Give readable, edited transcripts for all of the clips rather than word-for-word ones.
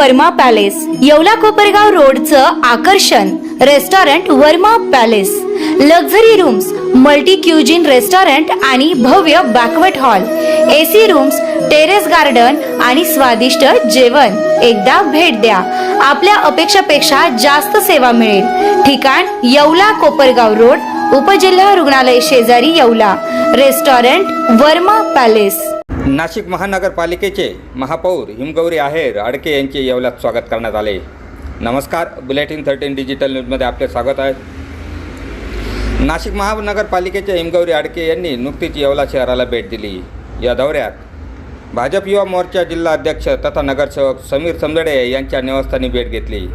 Verma palace, Yeola Kopargaon रोडचं आकर्षण restaurant Verma palace, luxury rooms, multi cuisine restaurant आणि भव्य banquet hall, AC rooms, terrace garden आणि स्वादिष्ट जेवण. एकदा भेट द्या. आपल्या अपेक्षापेक्षा जास्त सेवा मिळेल. ठिकाण येवला कोपरगाव रोड, उपजिल्हा रुग्णालय शेजारी येवला. Restaurant Verma palace. नाशिक महानगरपालिकेचे महापौर हिमगौरी आहेर आडके यांचे येवल्यात स्वागत करण्यात आले. नमस्कार, बुलेटिन 13 डिजिटल न्यूजमध्ये आपले स्वागत आहे. नाशिक महानगरपालिकेच्या हिमगौरी आडके यांनी नुकतीच येवला शहराला भेट दिली. या दौऱ्यात भाजप युवा मोर्चा जिल्हा अध्यक्ष तथा नगरसेवक समीर समदडे यांच्या निवासस्थानी भेट घेतली.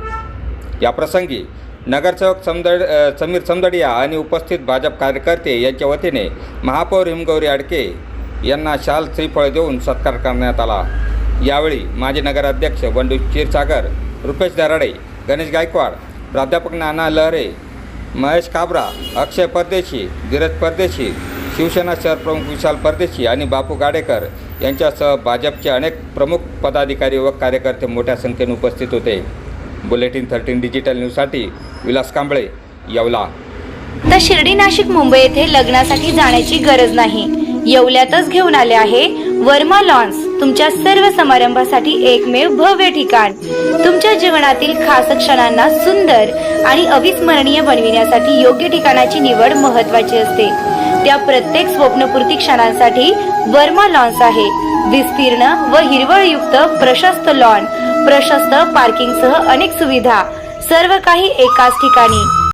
या प्रसंगी नगरसेवक समीर समदडिया आणि उपस्थित भाजप कार्यकर्ते यांच्या वतीने महापौर हिमगौरी आडके यांना शाल श्रीफळ देऊन सत्कार करण्यात आला. यावेळी माजी नगराध्यक्ष बंडू क्षीरसागर, रुपेश दराडे, गणेश गायकवाड, प्राध्यापक नाना लहरे, महेश काबरा, अक्षय परदेशी, धीरज परदेशी, शिवसेना शहर प्रमुख विशाल परदेशी आणि बापू गाडेकर यांच्यासह भाजपचे अनेक प्रमुख पदाधिकारी व कार्यकर्ते मोठ्या संख्येने उपस्थित होते. बुलेटिन 13 डिजिटल न्यूजसाठी विलास कांबळे, येवला. तर शिर्डी, नाशिक, मुंबई येथे लग्नासाठी जाण्याची गरज नाही. येवल्यातच घेऊन आले आहे वर्मा लॉन्स. तुमच्या सर्व समारंभासाठी एकमेव भव्य ठिकाण. तुमच्या जीवनातील खास क्षणांना सुंदर आणि अविस्मरणीय बनविण्यासाठी योग्य ठिकाणाची निवड महत्त्वाची असते. त्या प्रत्येक स्वप्नपूर्ती क्षणांसाठी वर्मा लॉन्स आहे. विस्तीर्ण व हिरवळयुक्त प्रशस्त लॉन, प्रशस्त पार्किंगसह अनेक सुविधा, सर्व काही एकाच ठिकाणी.